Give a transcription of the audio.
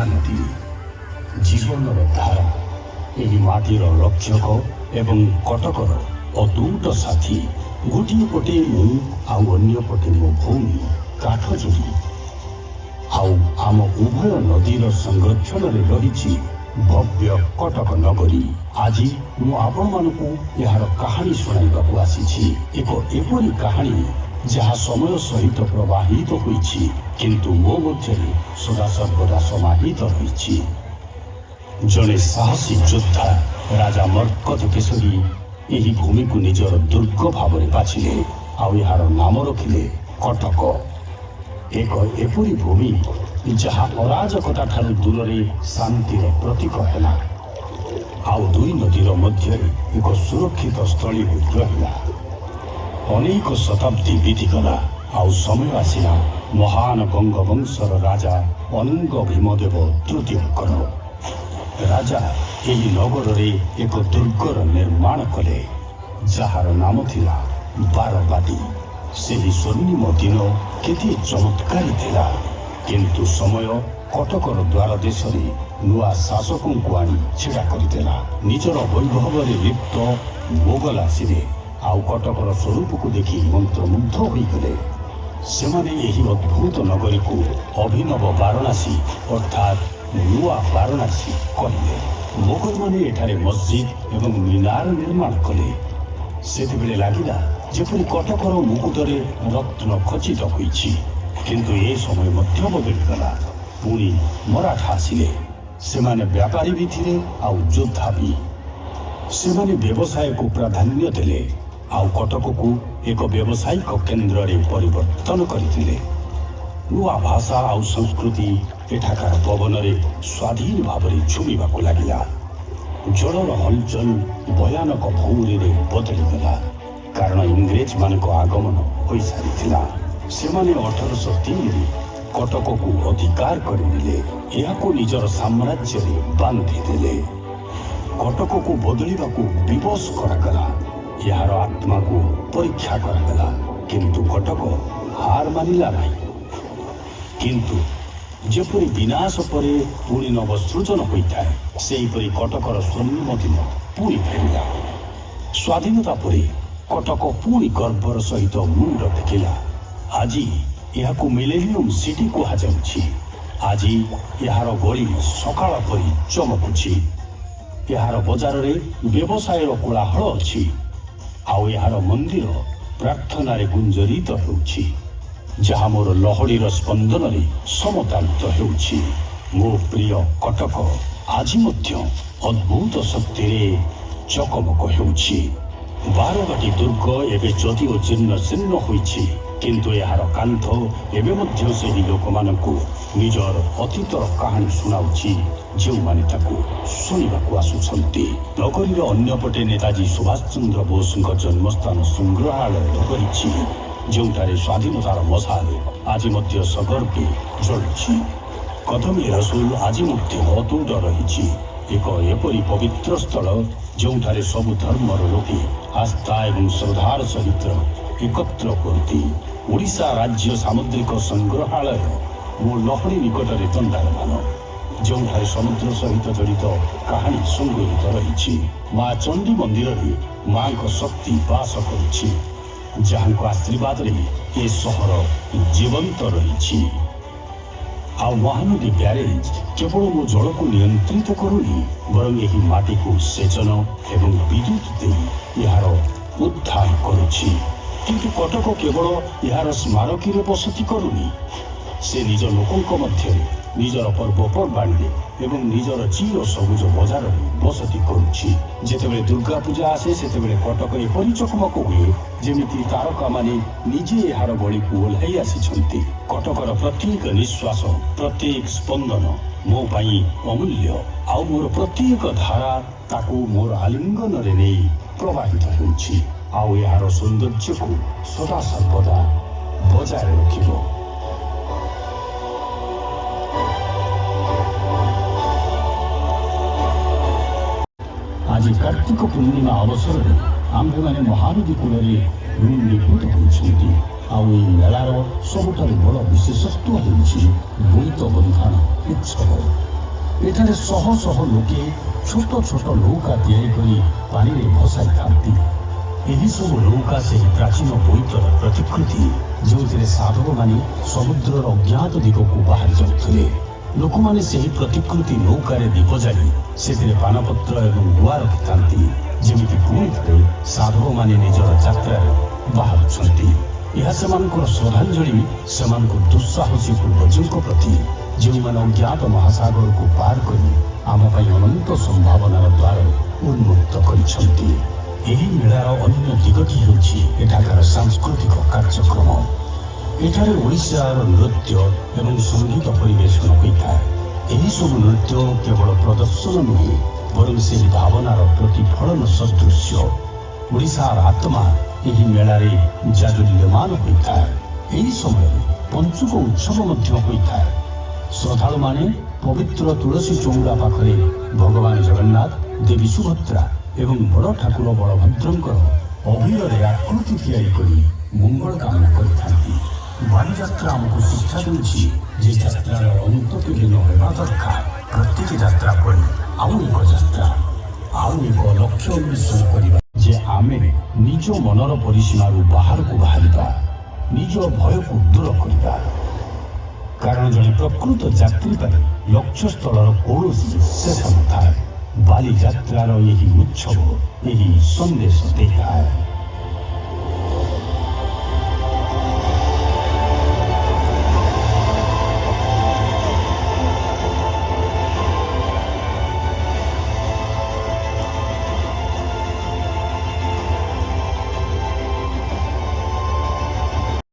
ମହାନଦୀ ଜୀବନର ଧାରା। ଏହି ମାଟିର ରକ୍ଷକ ଏବଂ କଟକର ଅଦୂତ ସାଥୀ। ଗୋଟିଏ ପଟେ ମୁଁ ଆଉ ଅନ୍ୟ ପଟେ ମୋ ଭଉଣୀ କାଠଯୋଡ଼ି। ଆଉ ଆମ ଉଭୟ ନଦୀର ସଂରକ୍ଷଣରେ ରହିଛି ଭବ୍ୟ କଟକ ନଗରୀ। ଆଜି ମୁଁ ଆପଣମାନଙ୍କୁ ଏହାର କାହାଣୀ ଶୁଣାଇବାକୁ ଆସିଛି। ଏକ ଏପରି କାହାଣୀ ଯାହା ସମୟ ସହିତ ପ୍ରବାହିତ ହୋଇଛି, କିନ୍ତୁ ମୋ ମଧ୍ୟରେ ସଦାସର୍ବଦା ସମାହିତ ରହିଛି। ଜଣେ ସାହସୀ ଯୋଦ୍ଧା ରାଜା ମର୍କତ କେଶରୀ ଏହି ଭୂମିକୁ ନିଜର ଦୁର୍ଗ ଭାବରେ ବାଛିଲେ, ଆଉ ଏହାର ନାମ ରଖିଲେ କଟକ। ଏକ ଏପରି ଭୂମି ଯାହା ଅରାଜକତା ଠାରୁ ଦୂରରେ ଶାନ୍ତିର ପ୍ରତୀକ ହେଲା, ଆଉ ଦୁଇ ନଦୀର ମଧ୍ୟରେ ଏକ ସୁରକ୍ଷିତ ସ୍ଥଳୀ ହୋଇ ରହିଲା। ଅନେକ ଶତାବ୍ଦୀ ବିତିଗଲା, ଆଉ ସମୟ ଆସିଲା ମହାନ ଗଙ୍ଗବଂଶର ରାଜା ଅନଙ୍ଗ ଭୀମଦେବ ତୃତୀୟଙ୍କର। ରାଜା ଏହି ନଗରରେ ଏକ ଦୁର୍ଗର ନିର୍ମାଣ କଲେ, ଯାହାର ନାମ ଥିଲା ବାରବାଟୀ। ସେହି ସ୍ୱର୍ଣ୍ଣିମ ଦିନ କେତେ ଚମତ୍କାରୀ ଥିଲା, କିନ୍ତୁ ସମୟ କଟକର ଦ୍ୱାର ଦେଶରେ ନୂଆ ଶାସକଙ୍କୁ ଆଣି ଛିଡ଼ା କରିଦେଲା। ନିଜର ବୈଭବରେ ଲିପ୍ତ ମୋଗଲ ଆସିଲେ, ଆଉ କଟକର ସ୍ୱରୂପକୁ ଦେଖି ମନ୍ତ୍ରମୁଗ୍ଧ ହୋଇଗଲେ। ସେମାନେ ଏହି ଅଦ୍ଭୁତ ନଗରୀକୁ ଅଭିନବ ବାରାଣସୀ ଅର୍ଥାତ୍ ନୂଆ ବାରାଣସୀ କହିଲେ। ମୋଗଲମାନେ ଏଠାରେ ମସଜିଦ ଏବଂ ମିନାର ନିର୍ମାଣ କଲେ। ସେତେବେଳେ ଲାଗିଲା ଯେପରି କଟକର ମୁକୁଟରେ ରତ୍ନ ଖଚିତ ହୋଇଛି। କିନ୍ତୁ ଏ ସମୟ ମଧ୍ୟ ବଦଳିଗଲା। ପୁଣି ମରାଠା ଆସିଲେ। ସେମାନେ ବ୍ୟାପାରୀ ବି ଥିଲେ, ଆଉ ଯୋଦ୍ଧା ବି। ସେମାନେ ବ୍ୟବସାୟକୁ ପ୍ରାଧାନ୍ୟ ଦେଲେ, ଆଉ କଟକକୁ ଏକ ବ୍ୟବସାୟିକ କେନ୍ଦ୍ରରେ ପରିବର୍ତ୍ତନ କରିଥିଲେ। ନୂଆ ଭାଷା ଆଉ ସଂସ୍କୃତି ଏଠାକାର ପବନରେ ସ୍ୱାଧୀନ ଭାବରେ ଝୁମିବାକୁ ଲାଗିଲା। ଜଳର ହଲଚଲ ଭୟାନକ ଭଉଁରୀରେ ବଦଳିଗଲା, କାରଣ ଇଂରେଜମାନଙ୍କ ଆଗମନ ହୋଇସାରିଥିଲା। ସେମାନେ 1803ରେ କଟକକୁ ଅଧିକାର କରିନେଲେ, ଏହାକୁ ନିଜର ସାମ୍ରାଜ୍ୟରେ ବାନ୍ଧିଦେଲେ। କଟକକୁ ବଦଳିବାକୁ ବିବଶ କରାଗଲା, ଏହାର ଆତ୍ମାକୁ ପରୀକ୍ଷା କରାଗଲା, କିନ୍ତୁ କଟକ ହାର ମାନିଲା ନାହିଁ। କିନ୍ତୁ ଯେପରି ବିନାଶ ପରେ ପୁଣି ନବସୃଜନ ହୋଇଥାଏ, ସେହିପରି କଟକର ସ୍ୱର୍ଣ୍ଣିମ ଦିନ ପୁଣି ଫେରିଲା। ସ୍ୱାଧୀନତା ପରେ କଟକ ପୁଣି ଗର୍ବର ସହିତ ମୁଣ୍ଡ ଟେକିଲା। ଆଜି ଏହାକୁ ମିଲେନିୟମ ସିଟି କୁହାଯାଉଛି। ଆଜି ଏହାର ଗଳି ସକାଳ ପରି ଚମକୁଛି। ଏହାର ବଜାରରେ ବ୍ୟବସାୟର କୋଳାହଳ ଅଛି, ଆଉ ଏହାର ମନ୍ଦିର ପ୍ରାର୍ଥନାରେ ଗୁଞ୍ଜରିତ ହେଉଛି, ଯାହା ମୋର ଲହଡିର ସ୍ପନ୍ଦନରେ ସମତାଳିତ ହେଉଛି। ମୋ ପ୍ରିୟ କଟକ ଆଜି ମଧ୍ୟ ଅଦ୍ଭୁତ ଶକ୍ତିରେ ଚକମକ ହେଉଛି। ବାରବାଟୀ ଦୁର୍ଗ ଏବେ ଯଦିଓ ଜୀର୍ଣ୍ଣ ଶୀର୍ଣ୍ଣ ହୋଇଛି, କିନ୍ତୁ ଏହାର କାନ୍ଥ ଏବେ ମଧ୍ୟ ସେହି ଲୋକମାନଙ୍କୁ ନିଜର ଅତୀତର କାହାଣୀ ଶୁଣାଉଛି, ଯେଉଁମାନେ ତାକୁ ଶୁଣିବାକୁ ଆସୁଛନ୍ତି। ନଗରୀର ଅନ୍ୟପଟେ ନେତାଜୀ ସୁଭାଷ ଚନ୍ଦ୍ର ବୋଷଙ୍କ ଜନ୍ମସ୍ଥାନ ସଂଗ୍ରହାଳୟ ରହିଛି, ଯେଉଁଠାରେ ସ୍ୱାଧୀନତାର ମଶାଲ ଆଜି ମଧ୍ୟ ସଗର୍ବେ ଜଳୁଛି। କଦମୀ ରସୁଲ ଆଜି ମଧ୍ୟ ଅତୁଟ ରହିଛି, ଏକ ଏପରି ପବିତ୍ର ସ୍ଥଳ ଯେଉଁଠାରେ ସବୁ ଧର୍ମର ଲୋକେ ଆସ୍ଥା ଏବଂ ଶ୍ରଦ୍ଧାର ସହିତ ଏକତ୍ର ହୁଅନ୍ତି। ଓଡ଼ିଶା ରାଜ୍ୟ ସାମୁଦ୍ରିକ ସଂଗ୍ରହାଳୟ ମୋ ଲହଡ଼ି ନିକଟରେ ଦଣ୍ଡାୟମାନ, ଯେଉଁଠାରେ ସମୁଦ୍ର ସହିତ ଜଡ଼ିତ କାହାଣୀ ସଂଗଠିତ ରହିଛି। ମା ଚଣ୍ଡୀ ମନ୍ଦିରରେ ମାଙ୍କ ଶକ୍ତି ବାସ କରୁଛି, ଯାହାଙ୍କ ଆଶୀର୍ବାଦରେ ଏ ସହର ଜୀବନ୍ତ ରହିଛି। ଆଉ ମହାନଦୀ ବ୍ୟାରେଜ କେବଳ ମୋ ଜଳକୁ ନିୟନ୍ତ୍ରିତ କରୁନି, ବରଂ ଏହି ମାଟିକୁ ସେଚନ ଏବଂ ବିଦ୍ୟୁତ ଦେଇ ଏହାର ଉଦ୍ଧାର କରୁଛି। କିନ୍ତୁ କଟକ କେବଳ ଏହାର ସ୍ମାରକୀରେ ବସତି କରୁନି, ସେ ନିଜ ଲୋକଙ୍କ ମଧ୍ୟରେ, ନିଜର ପର୍ବପର୍ବାଣୀରେ ଏବଂ ନିଜର ଚିର ସବୁଜ ବଜାରରେ ବସତି କରୁଛି। ଯେତେବେଳେ ଦୁର୍ଗା ପୂଜା ଆସେ, ସେତେବେଳେ କଟକ ଏପରି ଚକମକ ହୁଏ ଯେମିତି ତାରକାମାନେ ନିଜେ ଏହାର ଗଳିକୁ ଓହ୍ଲାଇ ଆସିଛନ୍ତି। କଟକର ପ୍ରତ୍ୟେକ ନିଶ୍ୱାସ, ପ୍ରତ୍ୟେକ ସ୍ପନ୍ଦନ ମୋ ପାଇଁ ଅମୂଲ୍ୟ, ଆଉ ମୋର ପ୍ରତ୍ୟେକ ଧାରା ତାକୁ ମୋର ଆଲିଙ୍ଗନରେ ନେଇ ପ୍ରବାହିତ ହେଉଛି, ଆଉ ଏହାର ସୌନ୍ଦର୍ଯ୍ୟକୁ ସଦାସର୍ବଦା ବଜାୟ ରଖିବ। ଆଜି କାର୍ତ୍ତିକ ପୂର୍ଣ୍ଣିମା ଅବସରରେ ଆମ୍ଭେମାନେ ମହାନଦୀ କୂଳରେ ନିବୃତ ହୋଇଛନ୍ତି, ଆଉ ଏହି ମେଳାର ସବୁଠାରୁ ବଡ଼ ବିଶେଷତ୍ୱ ହେଉଛି ବୋଇତ ବନ୍ଧାଣ ଉତ୍ସବ। ଏଠାରେ ଶହ ଶହ ଲୋକେ ଛୋଟ ଛୋଟ ନୌକା ତିଆରି କରି ପାଣିରେ ଭସାଇଥାନ୍ତି। ଏହି ସବୁ ନୌକା ସେହି ପ୍ରାଚୀନ ବୋଇତର ପ୍ରତିକୃତି, ଯେଉଁଥିରେ ସାଧବମାନେ ସମୁଦ୍ରର ଅଜ୍ଞାତ ଦିଗକୁ ବାହାରି ଯାଉଥିଲେ। ଲୋକମାନେ ସେହି ପ୍ରତିକୃତି ନୌକାରେ ଦୀପ ଜାଳି ସେଥିରେ ପାନପତ୍ର ଏବଂ ଗୁଆ ରଖିଥାନ୍ତି, ଯେମିତି ପୁଣି ଥରେ ସାଧବମାନେ ନିଜର ଯାତ୍ରାରେ ବାହାରୁଛନ୍ତି। ଏହା ସେମାନଙ୍କର ଶ୍ରଦ୍ଧାଞ୍ଜଳି ସେମାନଙ୍କ ଦୁଃସାହସୀ ପୂର୍ବଜଙ୍କ ପ୍ରତି, ଯେଉଁମାନେ ଅଜ୍ଞାତ ମହାସାଗରକୁ ପାର କରି ଆମ ପାଇଁ ଅନନ୍ତ ସମ୍ଭାବନାର ଦ୍ୱାର ଉନ୍ମୁକ୍ତ କରିଛନ୍ତି। ଏହି ମେଳାର ଅନ୍ୟ ଦିଗଟି ହେଉଛି ଏଠାକାର ସାଂସ୍କୃତିକ କାର୍ଯ୍ୟକ୍ରମ। ଏଠାରେ ଓଡ଼ିଶାର ନୃତ୍ୟ ଏବଂ ସଙ୍ଗୀତ ପରିବେଷଣ ହୋଇଥାଏ। ଏହିସବୁ ନୃତ୍ୟ କେବଳ ପ୍ରଦର୍ଶନ ନୁହେଁ, ବରଂ ସେହି ଭାବନାର ପ୍ରତିଫଳନ ସଦୃଶ୍ୟ। ଓଡ଼ିଶାର ଆତ୍ମା ଏହି ମେଳାରେ ଜାଜୁଲ୍ୟମାନ ହୋଇଥାଏ। ଏହି ସମୟରେ ପଞ୍ଚୁକ ଉତ୍ସବ ମଧ୍ୟ ହୋଇଥାଏ। ଶ୍ରଦ୍ଧାଳୁମାନେ ପବିତ୍ର ତୁଳସୀ ଚଉରା ପାଖରେ ଭଗବାନ ଜଗନ୍ନାଥ, ଦେବୀ ସୁଭଦ୍ରା ଏବଂ ବଡ଼ ଠାକୁର ବଳଭଦ୍ରଙ୍କର ଅଭିରରେ ଆକୃତି ତିଆରି କରି ମଙ୍ଗଳ କାମନା କରିଥାନ୍ତି। ବାଲିଯାତ୍ରା ଆମକୁ ଶିକ୍ଷା ଦେଉଛି ଯେ ଯାତ୍ରାର ଅନ୍ତ କେବେ ନ ହେବା ଦରକାର। ପ୍ରତ୍ୟେକ ଯାତ୍ରା ପରି ଆଉ ଏକ ଯାତ୍ରା, ଆଉ ଏକ ଲକ୍ଷ୍ୟ ଉନ୍ମେଷଣ କରିବା, ଯେ ଆମେ ନିଜ ମନର ପରିସୀମାରୁ ବାହାରକୁ ବାହାରିବା, ନିଜ ଭୟକୁ ଦୂର କରିବା। କାରଣ ଜଣେ ପ୍ରକୃତ ଯାତ୍ରୀ ପାଇଁ ଲକ୍ଷ୍ୟସ୍ଥଳର କୌଣସି ଶେଷ ନଥାଏ। ବାଲିଯାତ୍ରାର ଏହି ଉତ୍ସବ ଏହି ସନ୍ଦେଶ ଦେଇଥାଏ।